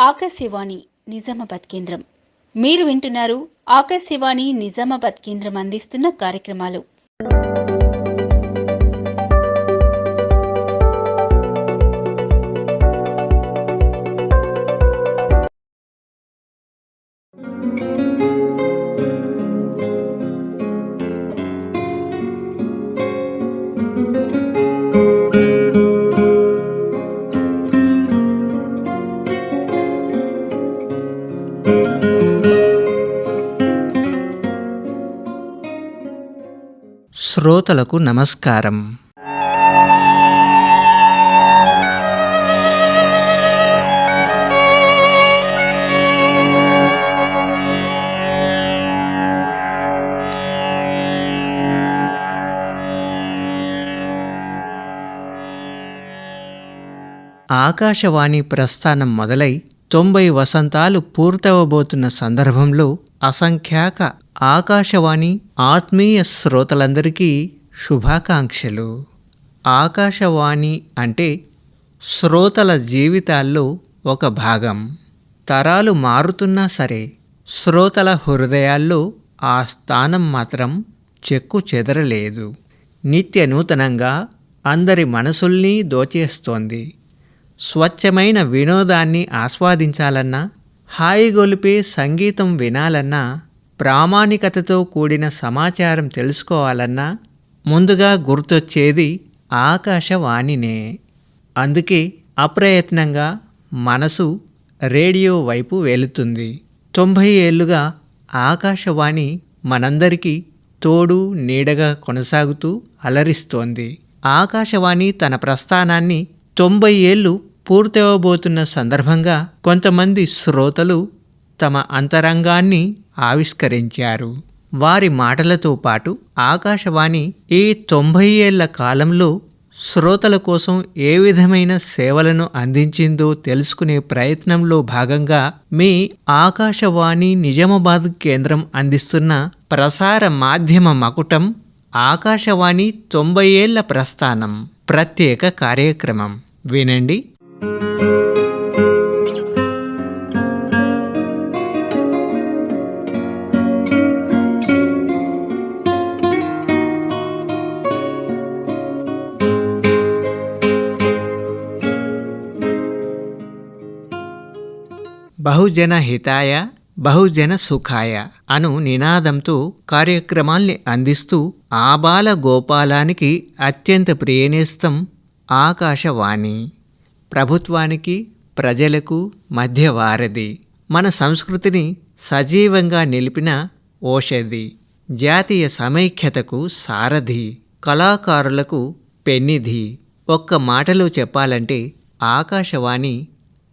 ఆకాశవాణి నిజామాబాద్ కేంద్రం. మీరు వింటున్నారు ఆకాశవాణి నిజామాబాద్ కేంద్రం అందిస్తున్న కార్యక్రమాలు. శ్రోతలకు నమస్కారం. ఆకాశవాణి ప్రస్థానం మొదలై 90 వసంతాలు పూర్తవబోతున్న సందర్భంలో అసంఖ్యాక ఆకాశవాణి ఆత్మీయ శ్రోతలందరికీ శుభాకాంక్షలు. ఆకాశవాణి అంటే శ్రోతల జీవితాల్లో ఒక భాగం. తరాలు మారుతున్నా సరే శ్రోతల హృదయాల్లో ఆ స్థానం మాత్రం చెక్కు చెదరలేదు. నిత్య నూతనంగా అందరి మనసుల్ని దోచేస్తోంది. స్వచ్ఛమైన వినోదాన్ని ఆస్వాదించాలన్నా, హాయిగొలిపే సంగీతం వినాలన్నా, ప్రామాణికతతో కూడిన సమాచారం తెలుసుకోవాలన్నా ముందుగా గుర్తొచ్చేది ఆకాశవాణినే. అందుకే అప్రయత్నంగా మనసు రేడియో వైపు వెళుతుంది. 90 ఏళ్లుగా ఆకాశవాణి మనందరికీ తోడు నీడగా కొనసాగుతూ అలరిస్తోంది. ఆకాశవాణి తన ప్రస్థానాన్ని 90 ఏళ్లు పూర్తవబోతున్న సందర్భంగా కొంతమంది శ్రోతలు తమ అంతరంగాన్ని ఆవిష్కరించారు. వారి మాటలతో పాటు ఆకాశవాణి ఈ 90 ఏళ్ల కాలంలో శ్రోతల కోసం ఏ విధమైన సేవలను అందించిందో తెలుసుకునే ప్రయత్నంలో భాగంగా మీ ఆకాశవాణి నిజామాబాద్ కేంద్రం అందిస్తున్న ప్రసార మాధ్యమ మకుటం ఆకాశవాణి 90 ఏళ్ల ప్రస్థానం ప్రత్యేక కార్యక్రమం. వినండి. బహుజన హితాయ బహుజన సుఖాయ అను నినాదంతో కార్యక్రమాల్ని అందిస్తూ ఆబాల గోపాలానికి అత్యంత ప్రియనేస్తం ఆకాశవాణి. ప్రభుత్వానికి ప్రజలకు మధ్య వారధి, మన సంస్కృతిని సజీవంగా నిలిపిన ఓషధి, జాతీయ సమైక్యతకు సారథి, కళాకారులకు పెన్నిధి. ఒక్క మాటలో చెప్పాలంటే ఆకాశవాణి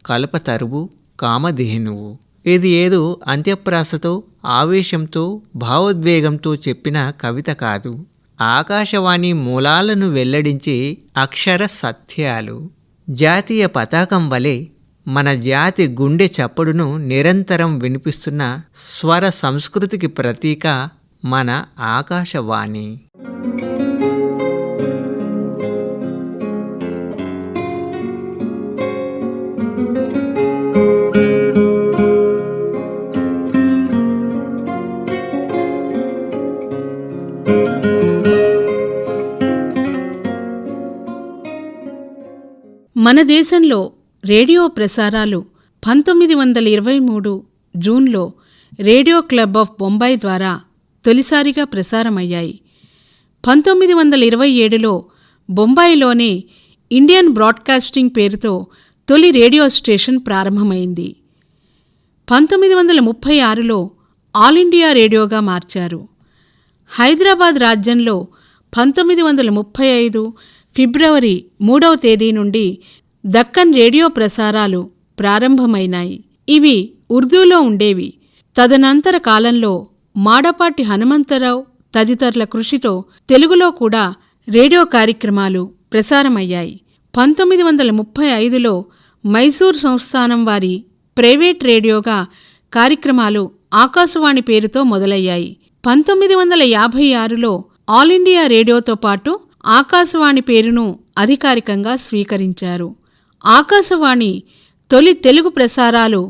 కల్పతరువు, కామధేనువు. ఇది ఏదో అంత్యప్రాసతో, ఆవేశంతో, భావోద్వేగంతో చెప్పిన కవిత కాదు. ఆకాశవాణి మూలాలను వెల్లడించే అక్షర సత్యాలు. జాతీయ పతాకం వలె మన జాతి గుండె చప్పుడును నిరంతరం వినిపిస్తున్న స్వర సంస్కృతికి ప్రతీక మన ఆకాశవాణి. మన దేశంలో రేడియో ప్రసారాలు 1923 జూన్లో రేడియో క్లబ్ ఆఫ్ బొంబాయి ద్వారా తొలిసారిగా ప్రసారమయ్యాయి. 1927లో బొంబాయిలోనే ఇండియన్ బ్రాడ్కాస్టింగ్ పేరుతో తొలి రేడియో స్టేషన్ ప్రారంభమైంది. 1936లో ఆల్ ఇండియా రేడియోగా మార్చారు. హైదరాబాద్ రాజ్యంలో 1935 ఫిబ్రవరి 3వ తేదీ నుండి దక్కన్ రేడియో ప్రసారాలు ప్రారంభమైనాయి. ఇవి ఉర్దూలో ఉండేవి. తదనంతర కాలంలో మాడపాటి హనుమంతరావు తదితరుల కృషితో తెలుగులో కూడా రేడియో కార్యక్రమాలు ప్రసారమయ్యాయి. 1935లో మైసూర్ సంస్థానం వారి ప్రైవేట్ రేడియోగా కార్యక్రమాలు ఆకాశవాణి పేరుతో మొదలయ్యాయి. 1956లో ఆల్ ఇండియా రేడియోతో పాటు ఆకాశవాణి పేరును అధికారికంగా స్వీకరించారు. ఆకాశవాణి తొలి తెలుగు ప్రసారాలు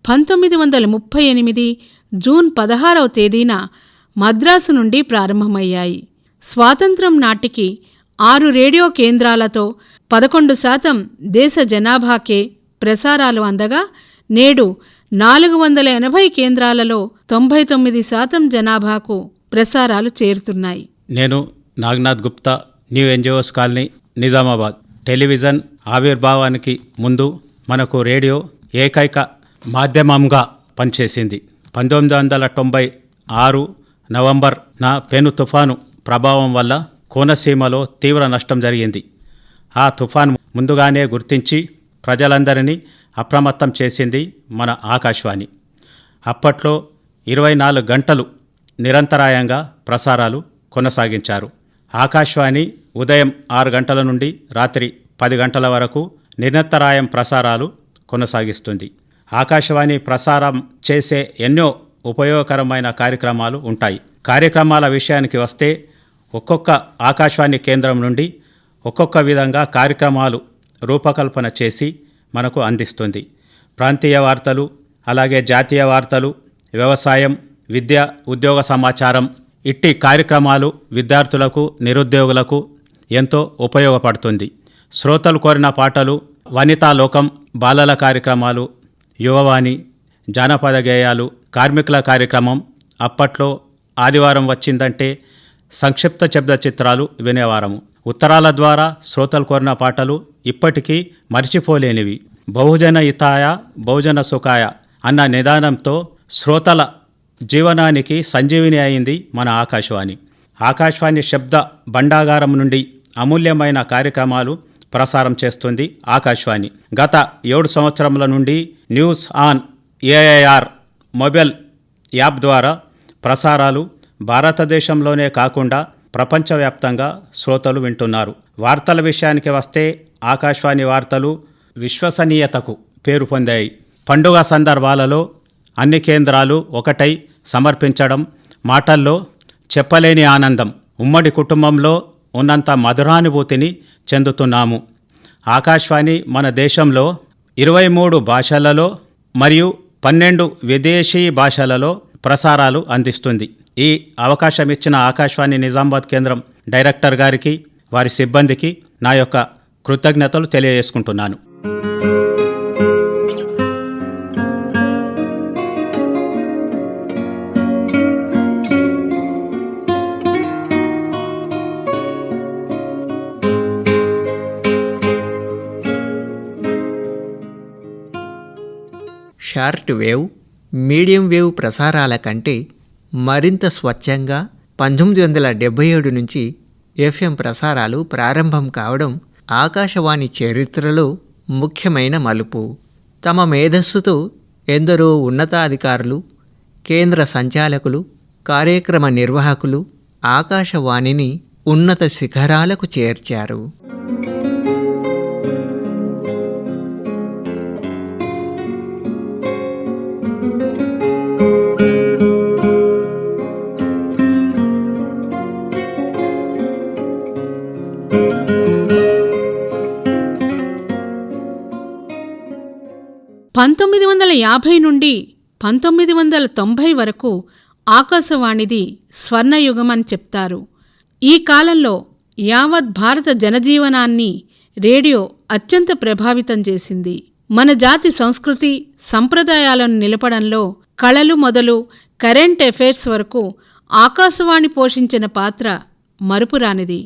1938 జూన్ 16వ తేదీన మద్రాసు నుండి ప్రారంభమయ్యాయి. స్వాతంత్ర్యం నాటికి 6 రేడియో కేంద్రాలతో 11% దేశ జనాభాకే ప్రసారాలు అందగా నేడు 480 కేంద్రాలలో 99% జనాభాకు ప్రసారాలు చేరుతున్నాయి. నేను Naganath Gupta, new NGOs colony, Nizamabad. Television ఆవిర్భావానికి ముందు మనకు రేడియో ఏకైక మాధ్యమంగా పనిచేసింది. 1996 నవంబర్న పెను తుఫాను ప్రభావం వల్ల కోనసీమలో తీవ్ర నష్టం జరిగింది. ఆ తుఫాను ముందుగానే గుర్తించి ప్రజలందరినీ అప్రమత్తం చేసింది మన ఆకాశవాణి. అప్పట్లో 24 గంటలు నిరంతరాయంగా ప్రసారాలు కొనసాగించారు. ఆకాశవాణి ఉదయం 6 గంటల నుండి రాత్రి 10 గంటల వరకు నిరంతరాయం ప్రసారాలు కొనసాగిస్తుంది. ఆకాశవాణి ప్రసారం చేసే ఎన్నో ఉపయోగకరమైన కార్యక్రమాలు ఉంటాయి. కార్యక్రమాల విషయానికి వస్తే ఒక్కొక్క ఆకాశవాణి కేంద్రం నుండి ఒక్కొక్క విధంగా కార్యక్రమాలు రూపకల్పన చేసి మనకు అందిస్తుంది. ప్రాంతీయ వార్తలు, అలాగే జాతీయ వార్తలు, వ్యవసాయం, విద్య, ఉద్యోగ సమాచారం ఇట్టి కార్యక్రమాలు విద్యార్థులకు, నిరుద్యోగులకు ఎంతో ఉపయోగపడుతుంది. శ్రోతలు కోరిన పాటలు, వనితాలోకం, బాలల కార్యక్రమాలు, యువవాణి, జానపద గేయాలు, కార్మికుల కార్యక్రమం. అప్పట్లో ఆదివారం వచ్చిందంటే సంక్షిప్త శబ్ద చిత్రాలు వినేవారము. ఉత్తరాల ద్వారా శ్రోతలు కోరిన పాటలు ఇప్పటికీ మర్చిపోలేనివి. బహుజన హితాయ బహుజన సుఖాయ అన్న నిదానంతో శ్రోతల జీవనానికి సంజీవిని అయింది మన ఆకాశవాణి. ఆకాశవాణి శబ్ద భండాగారం నుండి అమూల్యమైన కార్యక్రమాలు ప్రసారం చేస్తుంది ఆకాశవాణి. గత 7 సంవత్సరముల నుండి news on AIR mobile app ద్వారా ప్రసారాలు భారతదేశంలోనే కాకుండా ప్రపంచవ్యాప్తంగా శ్రోతలు వింటున్నారు. వార్తల విషయానికి వస్తే ఆకాశవాణి వార్తలు విశ్వసనీయతకు పేరు పొందాయి. పండుగ సందర్భాలలో అన్ని కేంద్రాలు ఒకటై సమర్పించడం మాటల్లో చెప్పలేని ఆనందం. ఉమ్మడి కుటుంబంలో ఉన్నంత మధురానుభూతిని చెందుతున్నాము. ఆకాశవాణి మన దేశంలో 23 భాషలలో మరియు 12 విదేశీ భాషలలో ప్రసారాలు అందిస్తుంది. ఈ అవకాశం ఇచ్చిన ఆకాశవాణి నిజామాబాద్ కేంద్రం డైరెక్టర్ గారికి, వారి సిబ్బందికి నా యొక్క కృతజ్ఞతలు తెలియజేసుకుంటున్నాను. షార్ట్ వేవ్, మీడియం వేవ్ ప్రసారాల కంటే మరింత స్వచ్ఛంగా 1977 నుంచి ఎఫ్ఎం ప్రసారాలు ప్రారంభం కావడం ఆకాశవాణి చరిత్రలో ముఖ్యమైన మలుపు. తమ మేధస్సుతో ఎందరో ఉన్నతాధికారులు, కేంద్ర సంచాలకులు, కార్యక్రమ నిర్వాహకులు ఆకాశవాణిని ఉన్నత శిఖరాలకు చేర్చారు. నుండి 1990 వరకు ఆకాశవాణిది స్వర్ణయుగం అని చెప్తారు. ఈ కాలంలో యావత్ భారత జనజీవనాన్ని రేడియో అత్యంత ప్రభావితం చేసింది. మన జాతి సంస్కృతి సంప్రదాయాలను నిలపడంలో కళలు మొదలు కరెంట్ అఫైర్స్ వరకు ఆకాశవాణి పోషించిన పాత్ర మరుపురానిది.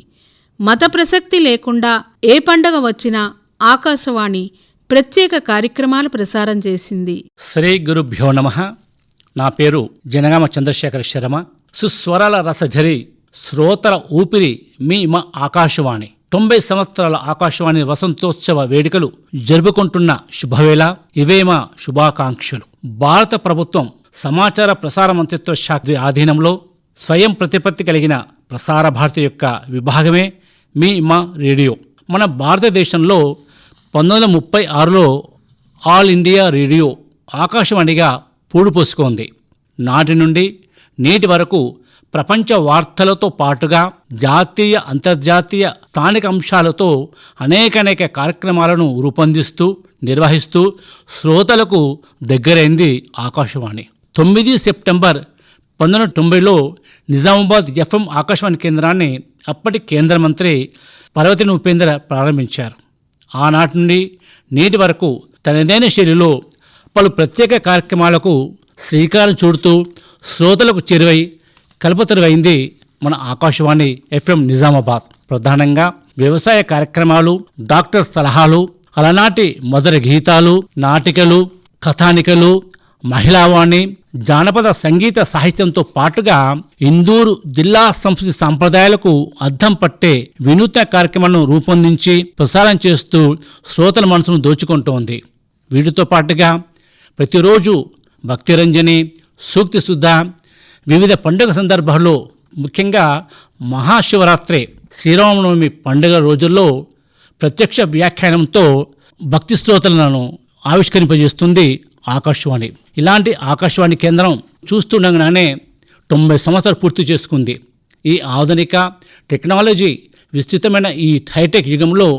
మత ప్రసక్తి లేకుండా ఏ పండగ వచ్చినా ఆకాశవాణి ప్రత్యేక కార్యక్రమాలు ప్రసారం చేసింది. శ్రీ గురుభ్యో నమః. నా పేరు జనగామ చంద్రశేఖర శర్మ. సుస్వరాల రసఝరి, శ్రోతల ఊపిరి మీ మా ఆకాశవాణి. 90 సంవత్సరాల ఆకాశవాణి వసంతోత్సవ వేడుకలు జరుపుకుంటున్న శుభవేళ. ఇవే మా శుభాకాంక్షలు. భారత ప్రభుత్వం సమాచార ప్రసార మంత్రిత్వ శాఖ ఆధీనంలో స్వయం ప్రతిపత్తి కలిగిన ప్రసార భారతి యొక్క విభాగమే మీ మా రేడియో. మన భారతదేశంలో 1936లో ఆల్ ఇండియా రేడియో ఆకాశవాణిగా పూడుపోసుకుంది. నాటి నుండి నేటి వరకు ప్రపంచ వార్తలతో పాటుగా జాతీయ, అంతర్జాతీయ, స్థానిక అంశాలతో అనేక కార్యక్రమాలను రూపొందిస్తూ నిర్వహిస్తూ శ్రోతలకు దగ్గరైంది ఆకాశవాణి. 9 సెప్టెంబర్ 1990లో నిజామాబాద్ FM ఆకాశవాణి కేంద్రాన్ని అప్పటి కేంద్ర మంత్రి పర్వతిని ఉపేంద్ర ప్రారంభించారు. ఆనాటి నుండి నేటి వరకు తనదైన శైలిలో పలు ప్రత్యేక కార్యక్రమాలకు శ్రీకారం చుడుతూ శ్రోతలకు చేరువై కల్పతరువైంది మన ఆకాశవాణి FM నిజామాబాద్. ప్రధానంగా వ్యవసాయ కార్యక్రమాలు, డాక్టర్ సలహాలు, అలనాటి మధుర గీతాలు, నాటికలు, కథానికలు, మహిళావాణి, జానపద సంగీత సాహిత్యంతో పాటుగా ఇందూరు జిల్లా సంస్కృతి సాంప్రదాయాలకు అద్దం పట్టే వినూత్న కార్యక్రమాలను రూపొందించి ప్రసారం చేస్తూ శ్రోతల మనసును దోచుకుంటోంది. వీటితో పాటుగా ప్రతిరోజు భక్తిరంజని, సూక్తి సుద్ధ, వివిధ పండుగ సందర్భాల్లో ముఖ్యంగా మహాశివరాత్రి, శ్రీరామనవమి పండుగ రోజుల్లో ప్రత్యక్ష వ్యాఖ్యానంతో భక్తి శ్రోతలను ఆవిష్కరింపజేస్తుంది ఆకాశవాణి. ఇలాంటి ఆకాశవాణి కేంద్రం చూస్తుండగానే 90 సంవత్సరాలు పూర్తి చేసుకుంది. ఈ ఆధునిక టెక్నాలజీ విస్తృతమైన ఈ హైటెక్ యుగంలో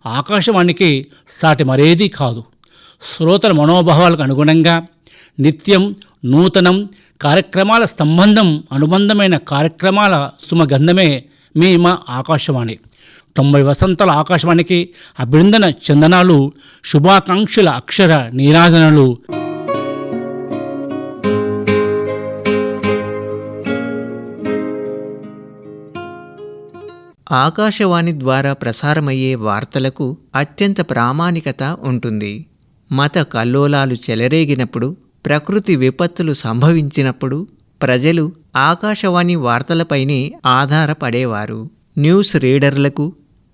ఆకాశవాణికి సాటి మరేదీ కాదు. శ్రోతల మనోభావాలకు అనుగుణంగా నిత్యం నూతనం కార్యక్రమాల అనుబంధమైన కార్యక్రమాల సుమగంధమే మా ఆకాశవాణి. 90 వసంతాల ఆకాశవాణికి అభినందన చందనాలు, శుభాకాంక్షల అక్షర నీరాజనలు. ఆకాశవాణి ద్వారా ప్రసారమయ్యే వార్తలకు అత్యంత ప్రామాణికత ఉంటుంది. మత కల్లోలాలు చెలరేగినప్పుడు, ప్రకృతి విపత్తులు సంభవించినప్పుడు ప్రజలు ఆకాశవాణి వార్తలపైనే ఆధారపడేవారు. న్యూస్ రీడర్లకు,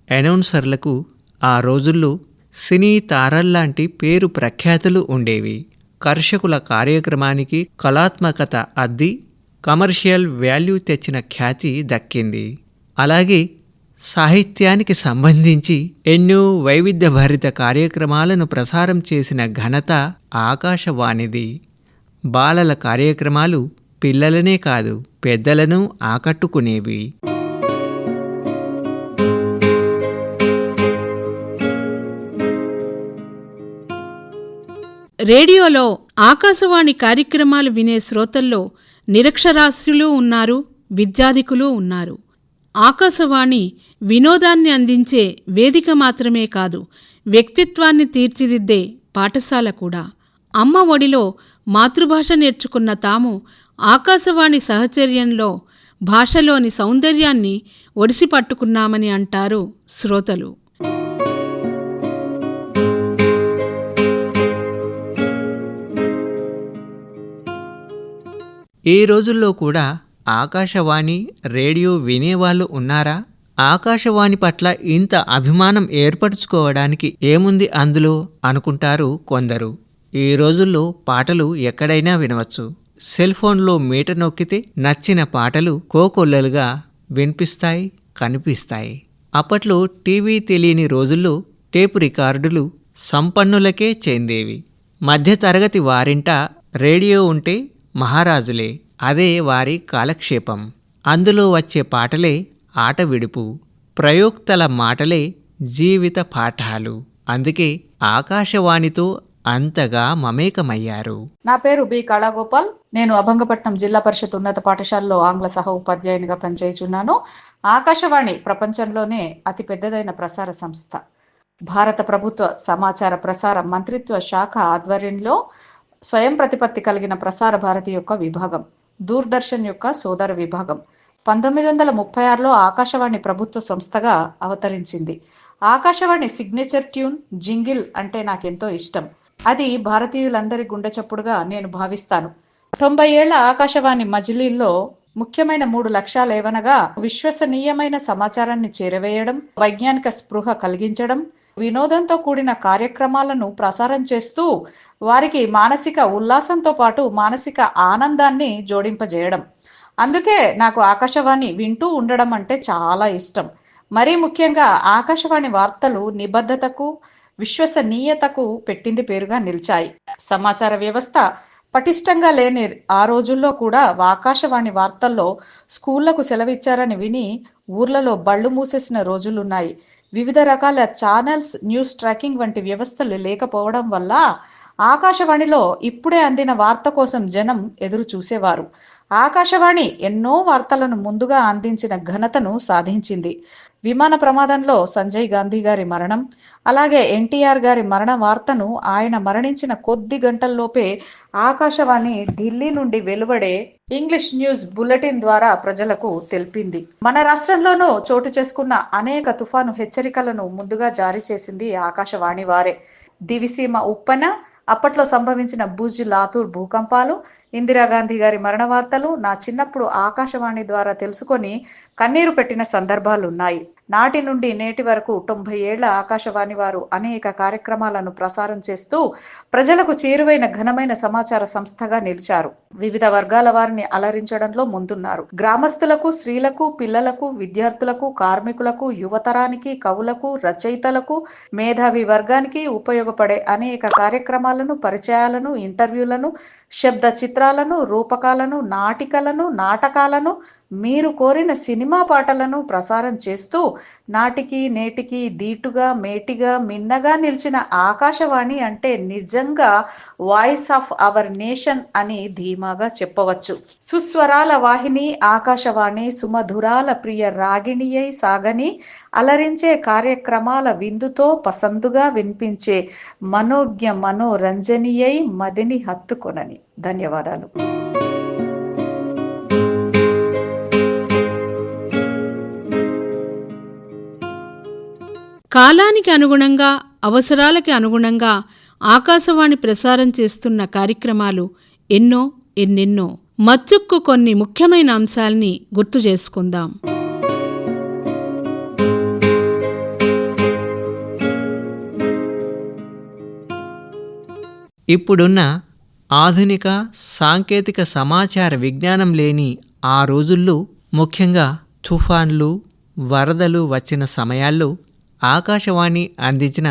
అనౌన్సర్లకు ఆ రోజుల్లో సినీ తారల్లాంటి పేరు ప్రఖ్యాతులు ఉండేవి. కర్షకుల కార్యక్రమానికి కళాత్మకత అద్ది కమర్షియల్ వాల్యూ తెచ్చిన ఖ్యాతి దక్కింది. అలాగే సాహిత్యానికి సంబంధించి ఎన్నో వైవిధ్యభరిత కార్యక్రమాలను ప్రసారం చేసిన ఘనత ఆకాశవాణిది. బాలల కార్యక్రమాలు పిల్లలనే కాదు, పెద్దలను ఆకట్టుకునేవి. రేడియోలో ఆకాశవాణి కార్యక్రమాలు వినే శ్రోతల్లో నిరక్షరాస్యులు ఉన్నారు, విద్యాధికులు ఉన్నారు. ఆకాశవాణి వినోదాన్ని అందించే వేదిక మాత్రమే కాదు, వ్యక్తిత్వాన్ని తీర్చిదిద్దే పాఠశాల కూడా. అమ్మ ఒడిలో మాతృభాష నేర్చుకున్న తాము ఆకాశవాణి సహచర్యంలో భాషలోని సౌందర్యాన్ని ఒడిసి పట్టుకున్నామని అంటారు శ్రోతలు. ఈ రోజుల్లో కూడా ఆకాశవాణి, రేడియో వినేవాళ్ళు ఉన్నారా? ఆకాశవాణి పట్ల ఇంత అభిమానం ఏర్పరచుకోవడానికి ఏముంది అందులో అనుకుంటారు కొందరు. ఈ రోజుల్లో పాటలు ఎక్కడైనా వినవచ్చు. సెల్ ఫోన్లో మీట నొక్కితే నచ్చిన పాటలు కోకొల్లలుగా వినిపిస్తాయి, కనిపిస్తాయి. అప్పట్లో టీవీ తెలియని రోజుల్లో టేపు రికార్డులు సంపన్నులకే చెందేవి. మధ్యతరగతి వారింట రేడియో ఉంటే మహారాజులే. అదే వారి కాలక్షేపం. అందులో వచ్చే పాటలే ఆట విడుపు, ప్రయోక్తల మాటలే జీవిత పాఠాలు. అందుకే ఆకాశవాణితో అంతగా మమేకమయ్యారు. నా పేరు బి కళాగోపాల్. నేను అభంగపట్నం జిల్లా పరిషత్ ఉన్నత పాఠశాలలో ఆంగ్ల సహ ఉపాధ్యాయునిగా పనిచేయుచున్నాను. ఆకాశవాణి ప్రపంచంలోనే అతి పెద్దదైన ప్రసార సంస్థ. భారత ప్రభుత్వ సమాచార ప్రసార మంత్రిత్వ శాఖ ఆధ్వర్యంలో స్వయం ప్రతిపత్తి కలిగిన ప్రసార భారతి యొక్క విభాగం, దూరదర్శన్ యొక్క సోదర విభాగం 1936లో ఆకాశవాణి ప్రభుత్వ సంస్థగా అవతరించింది. ఆకాశవాణి సిగ్నేచర్ ట్యూన్ జింగిల్ అంటే నాకెంతో ఇష్టం. అది భారతీయులందరి గుండె చప్పుడుగా నేను భావిస్తాను. 90 ఏళ్ల ఆకాశవాణి మజిలీల్లో ముఖ్యమైన 3 లక్ష్యాలేవనగా విశ్వసనీయమైన సమాచారాన్ని చేరవేయడం, వైజ్ఞానిక స్పృహ కలిగించడం, వినోదంతో కూడిన కార్యక్రమాలను ప్రసారం చేస్తూ వారికి మానసిక ఉల్లాసంతో పాటు మానసిక ఆనందాన్ని జోడింపజేయడం. అందుకే నాకు ఆకాశవాణి వింటూ ఉండడం అంటే చాలా ఇష్టం. మరీ ముఖ్యంగా ఆకాశవాణి వార్తలు నిబద్ధతకు, విశ్వసనీయతకు పెట్టింది పేరుగా నిలిచాయి. సమాచార వ్యవస్థ పటిష్టంగా లేని ఆ రోజుల్లో కూడా ఆకాశవాణి వార్తల్లో స్కూళ్లకు సెలవిచ్చారని విని ఊర్లలో బళ్ళు మూసేసిన రోజులున్నాయి. వివిధ రకాల ఛానల్స్, న్యూస్ ట్రాకింగ్ వంటి వ్యవస్థలు లేకపోవడం వల్ల ఆకాశవాణిలో ఇప్పుడే అందిన వార్త కోసం జనం ఎదురు చూసేవారు. ఆకాశవాణి ఎన్నో వార్తలను ముందుగా అందించిన ఘనతను సాధించింది. విమాన ప్రమాదంలో సంజయ్ గాంధీ గారి మరణం, అలాగే ఎన్టీఆర్ గారి మరణ వార్తను ఆయన మరణించిన కొద్ది గంటల్లోపే ఆకాశవాణి ఢిల్లీ నుండి వెలువడే ఇంగ్లీష్ న్యూస్ బులెటిన్ ద్వారా ప్రజలకు తెలిపింది. మన రాష్ట్రంలోనూ చోటు చేసుకున్న అనేక తుఫాను హెచ్చరికలను ముందుగా జారీ చేసింది ఆకాశవాణి వారే. దివిసీమ ఉప్పెన, అప్పట్లో సంభవించిన భుజ్ లాతూర్ భూకంపాలు, ఇందిరాగాంధీ గారి మరణ వార్తలు నా చిన్నప్పుడు ఆకాశవాణి ద్వారా తెలుసుకొని కన్నీరు పెట్టిన సందర్భాలున్నాయి. నాటి నుండి నేటి వరకు 90 ఏళ్ల ఆకాశవాణి వారు అనేక కార్యక్రమాలను ప్రసారం చేస్తూ ప్రజలకు చేరువైన ఘనమైన సమాచార సంస్థగా నిలిచారు. వివిధ వర్గాల వారిని అలరించడంలో ముందున్నారు. గ్రామస్తులకు, స్త్రీలకు, పిల్లలకు, విద్యార్థులకు, కార్మికులకు, యువతరానికి, కవులకు, రచయితలకు, మేధావి వర్గానికి ఉపయోగపడే అనేక కార్యక్రమాలను, పరిచయాలను, ఇంటర్వ్యూలను, శబ్ద చిత్రాలను, రూపకాలను, నాటికలను, నాటకాలను, మీరు కోరిన సినిమా పాటలను ప్రసారం చేస్తూ నాటికి నేటికి దీటుగా, మేటిగా, మిన్నగా నిలిచిన ఆకాశవాణి అంటే నిజంగా వాయిస్ ఆఫ్ అవర్ నేషన్ అని ధీమాగా చెప్పవచ్చు. సుస్వరాల వాహిని ఆకాశవాణి, సుమధురాల ప్రియ రాగిణియై సాగని, అలరించే కార్యక్రమాల విందుతో పసందుగా వినిపించే మనోజ్ఞ మనోరంజనీయై మదిని హత్తుకొనని. ధన్యవాదాలు. కాలానికి అనుగుణంగా, అవసరాలకి అనుగుణంగా ఆకాశవాణి ప్రసారం చేస్తున్న కార్యక్రమాలు ఎన్నెన్నో. మచ్చుక్కు కొన్ని ముఖ్యమైన అంశాల్ని గుర్తు చేసుకుందాం. ఇప్పుడున్న ఆధునిక సాంకేతిక సమాచార విజ్ఞానం లేని ఆ రోజుల్లో ముఖ్యంగా తుఫాన్లు, వరదలు వచ్చిన సమయాల్లో ఆకాశవాణి అందించిన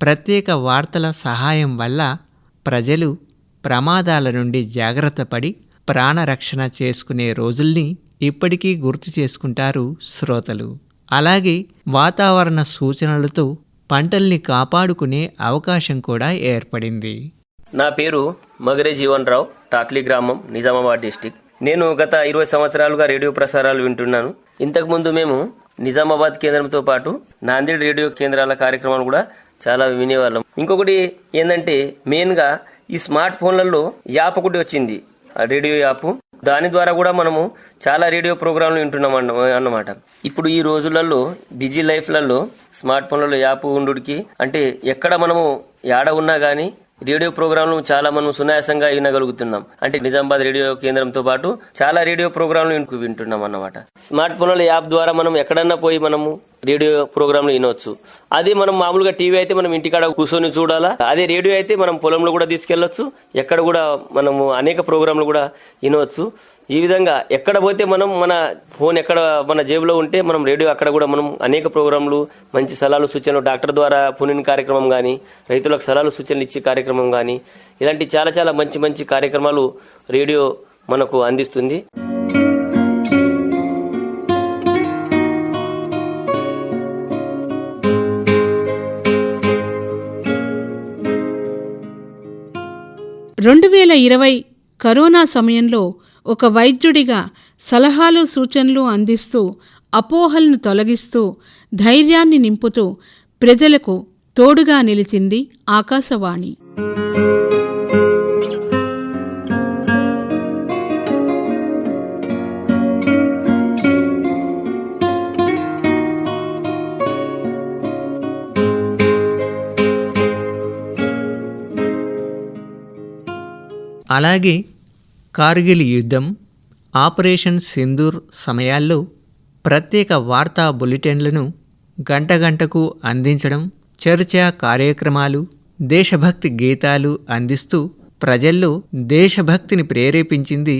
ప్రత్యేక వార్తల సహాయం వల్ల ప్రజలు ప్రమాదాల నుండి జాగ్రత్త పడి ప్రాణరక్షణ చేసుకునే రోజుల్ని ఇప్పటికీ గుర్తు చేసుకుంటారు శ్రోతలు. అలాగే వాతావరణ సూచనలతో పంటల్ని కాపాడుకునే అవకాశం కూడా ఏర్పడింది. నా పేరు మగరే జీవన్ రావు, టాక్లీ గ్రామం, నిజామాబాద్ డిస్టిక్. నేను గత 20 సంవత్సరాలుగా రేడియో ప్రసారాలు వింటున్నాను. ఇంతకుముందు మేము నిజామాబాద్ కేంద్రంతో పాటు నాందేడ్ రేడియో కేంద్రాల కార్యక్రమాలు కూడా చాలా వినేవాళ్ళం. ఇంకొకటి ఏంటంటే మెయిన్గా ఈ స్మార్ట్ ఫోన్లలో యాప్ ఒకటి వచ్చింది, రేడియో యాప్. దాని ద్వారా కూడా మనము చాలా రేడియో ప్రోగ్రాంలు వింటున్నాం అన్నమాట. ఇప్పుడు ఈ రోజులలో బిజీ లైఫ్లలో స్మార్ట్ ఫోన్లలో యాప్ ఉండుడికి అంటే ఎక్కడ మనము యాడ ఉన్నా గానీ రేడియో ప్రోగ్రాంలు చాలా మనం సునాయాసంగా వినగలుగుతున్నాం. అంటే నిజామాబాద్ రేడియో కేంద్రంతో పాటు చాలా రేడియో ప్రోగ్రాంలు వింటున్నాం అన్నమాట. స్మార్ట్ ఫోన్ల యాప్ ద్వారా మనం ఎక్కడన్నా పోయి మనము రేడియో ప్రోగ్రాంలు వినవచ్చు. అదే మనం మామూలుగా టీవీ అయితే మనం ఇంటికాడ కూర్చొని చూడాలా, అదే రేడియో అయితే మనం పొలంలో కూడా తీసుకెళ్లొచ్చు, ఎక్కడ కూడా మనము అనేక ప్రోగ్రాంలు కూడా వినవచ్చు. ఈ విధంగా ఎక్కడ పోతే మనం మన ఫోన్ ఎక్కడ మన జేబులో ఉంటే మనం రేడియో అక్కడ కూడా మనం అనేక ప్రోగ్రాంలు, మంచి సలహాలు సూచనలు, డాక్టర్ ద్వారా పునిన్ కార్యక్రమం కానీ, రైతులకు సలహాలు సూచనలు ఇచ్చే కార్యక్రమం కానీ, ఇలాంటి చాలా చాలా మంచి మంచి కార్యక్రమాలు రేడియో మనకు అందిస్తుంది. కరోనా సమయంలో ఒక వైద్యుడిగా సలహాలు సూచనలు అందిస్తూ, అపోహలను తొలగిస్తూ, ధైర్యాన్ని నింపుతూ ప్రజలకు తోడుగా నిలిచింది ఆకాశవాణి. అలాగే కార్గిల్ యుద్ధం, ఆపరేషన్ సింధూర్ సమయాల్లో ప్రత్యేక వార్తా బులెటిన్లను గంటకు అందించడం, చర్చా కార్యక్రమాలు, దేశభక్తి గీతాలు అందిస్తూ ప్రజల్లో దేశభక్తిని ప్రేరేపించింది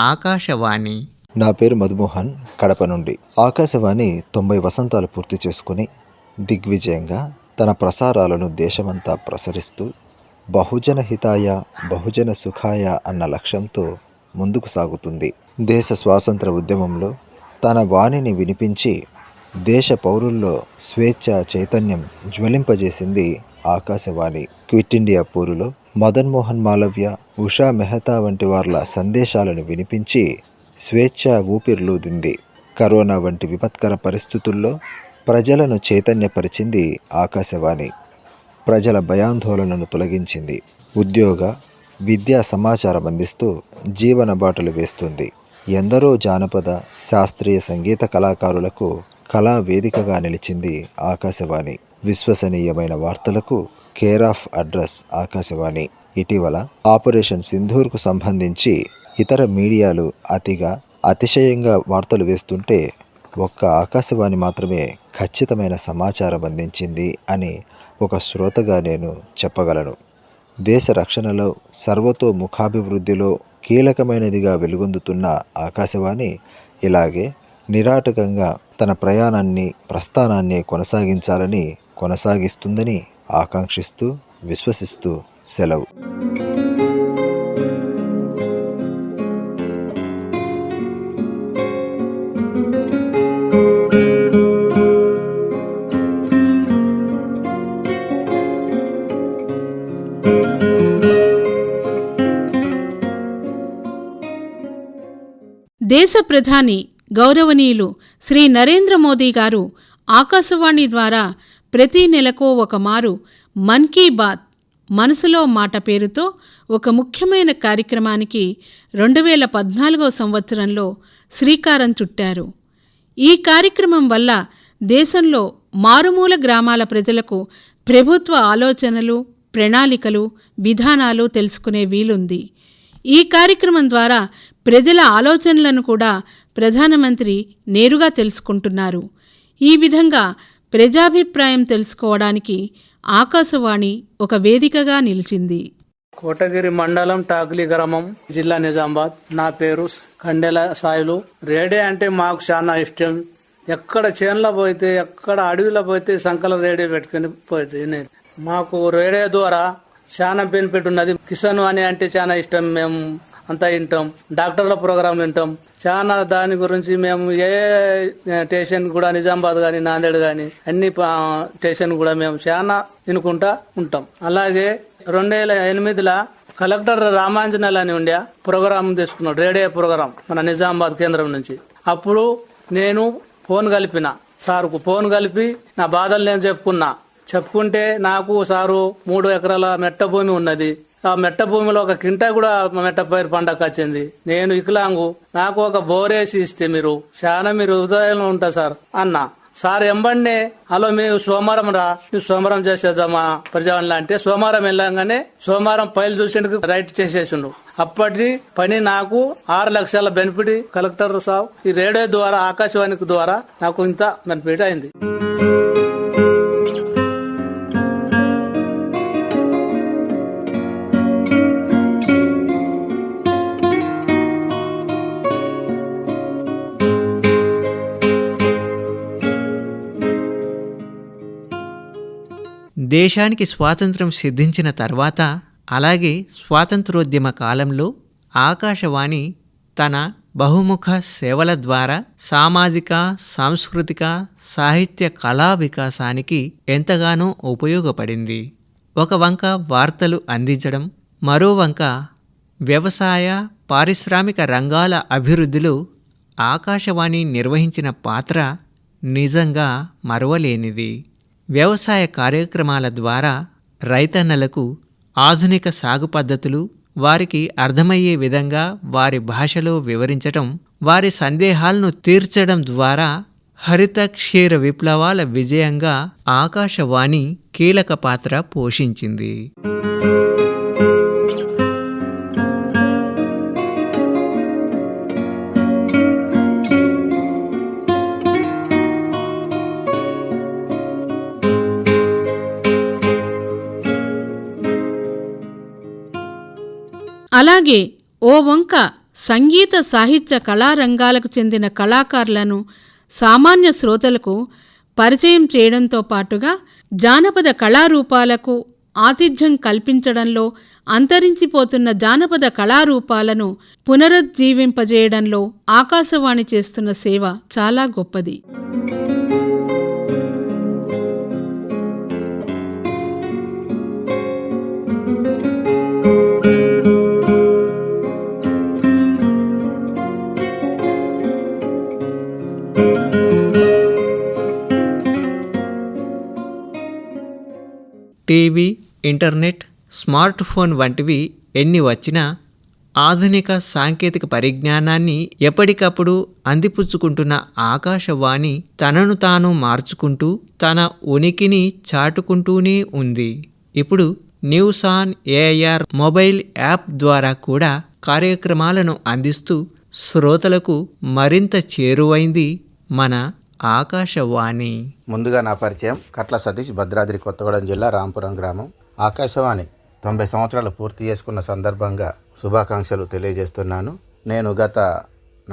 ఆకాశవాణి. నా పేరు మధుమోహన్, కడప నుండి. ఆకాశవాణి 90 వసంతాలు పూర్తి చేసుకుని దిగ్విజయంగా తన ప్రసారాలను దేశమంతా ప్రసరిస్తూ బహుజన హితాయ బహుజన సుఖాయ అన్న లక్ష్యంతో ముందుకు సాగుతుంది. దేశ స్వాతంత్ర ఉద్యమంలో తన వాణిని వినిపించి దేశ పౌరుల్లో స్వేచ్ఛ చైతన్యం జ్వలింపజేసింది ఆకాశవాణి. క్విట్ ఇండియా పోరులో మదన్ మోహన్ మాలవ్య, ఉషా మెహతా వంటి వార్ల సందేశాలను వినిపించి స్వేచ్ఛ ఊపిరిలూదింది. కరోనా వంటి విపత్కర పరిస్థితుల్లో ప్రజలను చైతన్యపరిచింది ఆకాశవాణి. ప్రజల భయాందోళనను తొలగించింది. ఉద్యోగ, విద్యా సమాచారం అందిస్తూ జీవన బాటలు వేస్తుంది. ఎందరో జానపద, శాస్త్రీయ సంగీత కళాకారులకు కళా వేదికగా నిలిచింది ఆకాశవాణి. విశ్వసనీయమైన వార్తలకు కేర్ ఆఫ్ అడ్రస్ ఆకాశవాణి. ఇటీవల ఆపరేషన్ సింధూర్కు సంబంధించి ఇతర మీడియాలు అతిశయంగా వార్తలు వేస్తుంటే ఒక్క ఆకాశవాణి మాత్రమే ఖచ్చితమైన సమాచారం అందించింది అని ఒక శ్రోతగా నేను చెప్పగలను. దేశ రక్షణలో, సర్వతోముఖాభివృద్ధిలో కీలకమైనదిగా వెలుగొందుతున్న ఆకాశవాణి ఇలాగే నిరాటకంగా తన ప్రస్థానాన్ని కొనసాగిస్తుందని ఆకాంక్షిస్తూ, విశ్వసిస్తూ సెలవు. దేశ ప్రధాని గౌరవనీయులు శ్రీ నరేంద్ర మోదీ గారు ఆకాశవాణి ద్వారా ప్రతి నెలకో ఒక మారు మన్ కీ బాత్ మనసులో మాట పేరుతో ఒక ముఖ్యమైన కార్యక్రమానికి 2014 సంవత్సరంలో శ్రీకారం చుట్టారు. ఈ కార్యక్రమం వల్ల దేశంలో మారుమూల గ్రామాల ప్రజలకు ప్రభుత్వ ఆలోచనలు, ప్రణాళికలు, విధానాలు తెలుసుకునే వీలుంది. ఈ కార్యక్రమం ద్వారా ప్రజల ఆలోచనలను కూడా ప్రధానమంత్రి నేరుగా తెలుసుకుంటున్నారు. ఈ విధంగా ప్రజాభిప్రాయం తెలుసుకోవడానికి ఆకాశవాణి ఒక వేదికగా నిలిచింది. కోటగిరి మండలం టాక్లీ గ్రామం, జిల్లా నిజామాబాద్. నా పేరు కండెల సాయిలు. రేడియో అంటే మాకు చాలా ఇష్టం. ఎక్కడ చేనులో పోతే, ఎక్కడ అడవిలో పోతే సంకల రేడియో పెట్టుకుని పోతే మాకు రేడియో ద్వారా చాలా బెనిఫిట్ ఉన్నది. కిసాన్ అని అంటే చాలా ఇష్టం. మేము అంతా వింటాం. డాక్టర్ల ప్రోగ్రాం వింటాం. చాలా దాని గురించి మేము ఏ స్టేషన్ కూడా, నిజామాబాద్ గాని, నాందేడ్ గాని అన్ని స్టేషన్ కూడా మేము చాలా వినుకుంటా ఉంటాం. అలాగే 2008లో కలెక్టర్ రామాంజనేయులు అని ఉండే ప్రోగ్రాం తీసుకున్నాడు, రేడియో ప్రోగ్రాం మన నిజామాబాద్ కేంద్రం నుంచి. అప్పుడు నేను ఫోన్ కలిపిన సార్కు. ఫోన్ కలిపి నా బాధలు నేను చెప్పుకుంటే నాకు సారు 3 ఎకరాల మెట్ట భూమి ఉన్నది. ఆ మెట్ట భూమిలో ఒక కింటా కూడా మెట్ట పైరు పండగ వచ్చింది. నేను ఇకలాంగు, నాకు ఒక బోరేసి ఇస్తే మీరు హృదయంలో ఉంటా సార్ అన్నా. సార్ ఎంబడినే హలో మేము సోమవారం రా, నువ్వు సోమవారం చేసేద్దామా ప్రజావాణిలో అంటే సోమవారం వెళ్ళంగానే సోమవారం ఫైల్ చూసేందుకు రైట్ చేసేసిండు. అప్పటి పని నాకు 6 లక్షల బెనిఫిట్ కలెక్టర్ సాబ్ ఈ రేడియో ద్వారా, ఆకాశవాణి ద్వారా నాకు ఇంత బెనిఫిట్ అయింది. దేశానికి స్వాతంత్రం సిద్ధించిన తర్వాత, అలాగే స్వాతంత్రోద్యమ కాలంలో ఆకాశవాణి తన బహుముఖ సేవల ద్వారా సామాజిక, సాంస్కృతిక, సాహిత్య కళా వికాసానికి ఎంతగానో ఉపయోగపడింది. ఒక వంక వార్తలు అందించడం, మరో వంక వ్యవసాయ, పారిశ్రామిక రంగాల అభివృద్ధిలో ఆకాశవాణి నిర్వహించిన పాత్ర నిజంగా మరువలేనిది. వ్యవసాయ కార్యక్రమాల ద్వారా రైతన్నలకు ఆధునిక సాగు పద్ధతులు వారికి అర్థమయ్యే విధంగా వారి భాషలో వివరించటం, వారి సందేహాలను తీర్చడం ద్వారా హరిత క్షీర విప్లవాల విజయంగా ఆకాశవాణి కీలక పాత్ర పోషించింది. అలాగే ఓ వంక సంగీత, సాహిత్య కళారంగాలకు చెందిన కళాకారులను సామాన్య శ్రోతలకు పరిచయం చేయడంతో పాటుగా జానపద కళారూపాలకు ఆతిథ్యం కల్పించడంలో, అంతరించిపోతున్న జానపద కళారూపాలను పునరుజ్జీవింపజేయడంలో ఆకాశవాణి చేస్తున్న సేవ చాలా గొప్పది. టీవీ, ఇంటర్నెట్, స్మార్ట్ ఫోన్ వంటివి ఎన్ని వచ్చినా ఆధునిక సాంకేతిక పరిజ్ఞానాన్ని ఎప్పటికప్పుడు అందిపుచ్చుకుంటున్న ఆకాశవాణి తనను తాను మార్చుకుంటూ తన ఉనికిని చాటుకుంటూనే ఉంది. ఇప్పుడు news on AIR mobile app ద్వారా కూడా కార్యక్రమాలను అందిస్తూ శ్రోతలకు మరింత చేరువైంది మన ఆకాశవాణి. ముందుగా నా పరిచయం కట్ల సతీష్, భద్రాద్రి కొత్తగూడెం జిల్లా రాంపురం గ్రామం. ఆకాశవాణి 90 సంవత్సరాలు పూర్తి చేసుకున్న సందర్భంగా శుభాకాంక్షలు తెలియజేస్తున్నాను. నేను గత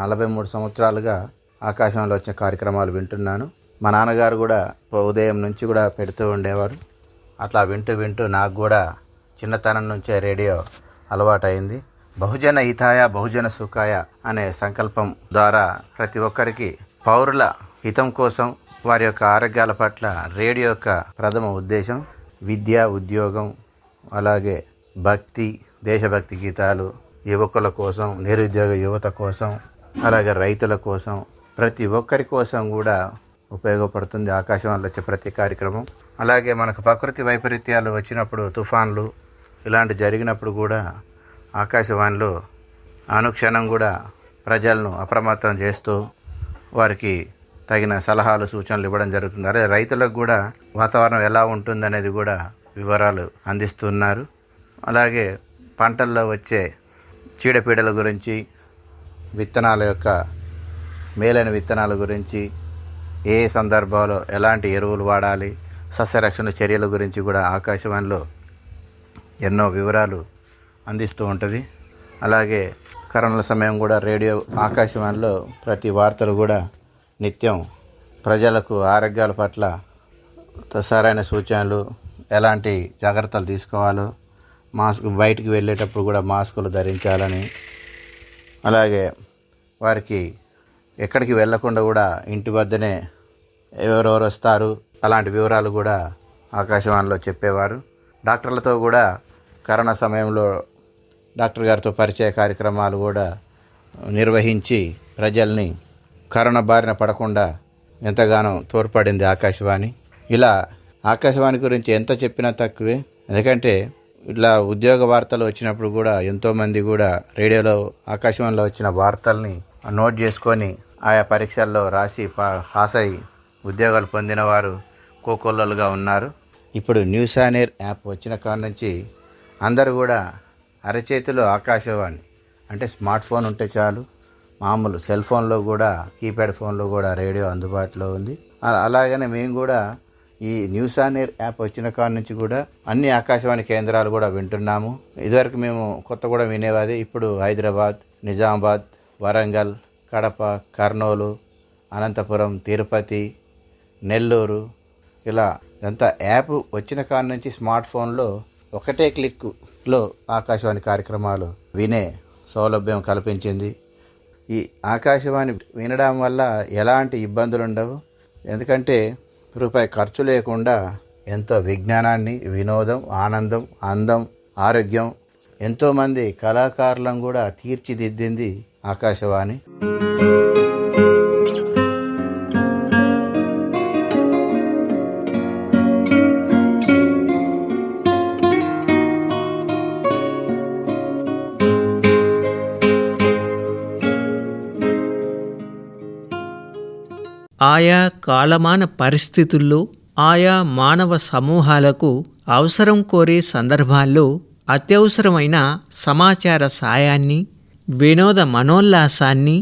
43 సంవత్సరాలుగా ఆకాశవాణిలో వచ్చిన కార్యక్రమాలు వింటున్నాను. మా నాన్నగారు కూడా ఉదయం నుంచి కూడా పెడుతూ ఉండేవారు. అట్లా వింటూ వింటూ నాకు కూడా చిన్నతనం నుంచే రేడియో అలవాటైంది. బహుజన హితాయ బహుజన సుఖాయ అనే సంకల్పం ద్వారా ప్రతి ఒక్కరికి పౌరుల హితం కోసం వారి యొక్క ఆరోగ్యాల పట్ల రేడియో యొక్క ప్రథమ ఉద్దేశం విద్య, ఉద్యోగం, అలాగే భక్తి, దేశభక్తి గీతాలు, యువకుల కోసం, నిరుద్యోగ యువత కోసం, అలాగే రైతుల కోసం, ప్రతి ఒక్కరి కోసం కూడా ఉపయోగపడుతుంది ఆకాశవాణిలో వచ్చే ప్రతి కార్యక్రమం. అలాగే మనకు ప్రకృతి వైపరీత్యాలు వచ్చినప్పుడు, తుఫాన్లు ఇలాంటి జరిగినప్పుడు కూడా ఆకాశవాణిలో అనుక్షణం కూడా ప్రజలను అప్రమత్తం చేస్తూ వారికి తగిన సలహాలు, సూచనలు ఇవ్వడం జరుగుతుంది. అదే రైతులకు కూడా వాతావరణం ఎలా ఉంటుందనేది కూడా వివరాలు అందిస్తున్నారు. అలాగే పంటల్లో వచ్చే చీడపీడల గురించి, విత్తనాల యొక్క మేలైన విత్తనాల గురించి, ఏ సందర్భాల్లో ఎలాంటి ఎరువులు వాడాలి, సస్యరక్షణ చర్యల గురించి కూడా ఆకాశవాణిలో ఎన్నో వివరాలు అందిస్తూ ఉంటుంది. అలాగే కరోనా సమయం కూడా రేడియో ఆకాశవాణిలో ప్రతి వార్తలు కూడా నిత్యం ప్రజలకు ఆరోగ్యాల పట్ల సరైన సూచనలు, ఎలాంటి జాగ్రత్తలు తీసుకోవాలో, మాస్క్ బయటికి వెళ్ళేటప్పుడు కూడా మాస్కులు ధరించాలని, అలాగే వారికి ఎక్కడికి వెళ్ళకుండా కూడా ఇంటి వద్దనే ఎవరెవరు వస్తారు అలాంటి వివరాలు కూడా ఆకాశవాణిలో చెప్పేవారు. డాక్టర్లతో కూడా కరోనా సమయంలో డాక్టర్ గారితో పరిచయ కార్యక్రమాలు కూడా నిర్వహించి ప్రజల్ని కరోనా బారిన పడకుండా ఎంతగానో తోడ్పడింది ఆకాశవాణి. ఇలా ఆకాశవాణి గురించి ఎంత చెప్పినా తక్కువే. ఎందుకంటే ఇట్లా ఉద్యోగ వార్తలు వచ్చినప్పుడు కూడా ఎంతోమంది కూడా రేడియోలో ఆకాశవాణిలో వచ్చిన వార్తల్ని నోట్ చేసుకొని ఆయా పరీక్షల్లో రాసి పాస్ అయ్యి ఉద్యోగాలు పొందిన వారు కోకొల్లలుగా ఉన్నారు. ఇప్పుడు న్యూస్ ఆన్ ఎయిర్ యాప్ వచ్చిన కాడ నుంచి అందరూ కూడా అరచేతిలో ఆకాశవాణి అంటే స్మార్ట్ ఫోన్ ఉంటే చాలు, మామూలు సెల్ ఫోన్లో కూడా, కీప్యాడ్ ఫోన్లో కూడా రేడియో అందుబాటులో ఉంది. అలాగనే మేము కూడా ఈ న్యూస్ ఆన్ ఎయిర్ యాప్ వచ్చిన కాడ నుంచి కూడా అన్ని ఆకాశవాణి కేంద్రాలు కూడా వింటున్నాము. ఇదివరకు మేము కొత్తగూడెం వినేవాది, ఇప్పుడు హైదరాబాద్, నిజామాబాద్, వరంగల్, కడప, కర్నూలు, అనంతపురం, తిరుపతి, నెల్లూరు, ఇలా ఇదంతా యాప్ వచ్చిన కాడ నుంచి స్మార్ట్ ఫోన్లో ఒకటే క్లిక్లో ఆకాశవాణి కార్యక్రమాలు వినే సౌలభ్యం కల్పించింది. ఈ ఆకాశవాణి వినడం వల్ల ఎలాంటి ఇబ్బందులు ఉండవు. ఎందుకంటే రూపాయి ఖర్చు లేకుండా ఎంతో విజ్ఞానాన్ని, వినోదం, ఆనందం, అందం, ఆరోగ్యం, ఎంతోమంది కళాకారులను కూడా తీర్చిదిద్దింది ఆకాశవాణి. ఆయా కాలమాన పరిస్థితుల్లో ఆయా మానవ సమూహాలకు అవసరం కోరే సందర్భాల్లో అత్యవసరమైన సమాచార సాయాన్ని, వినోద మనోల్లాసాన్ని,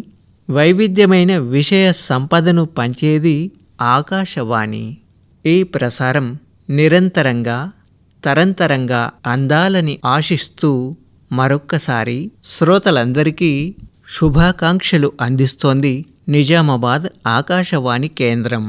వైవిధ్యమైన విషయ సంపదను పంచేది ఆకాశవాణి. ఈ ప్రసారం నిరంతరంగా, తరంతరంగా అందాలని ఆశిస్తూ మరొక్కసారి శ్రోతలందరికీ శుభాకాంక్షలు అందిస్తోంది నిజామాబాద్ ఆకాశవాణి కేంద్రం.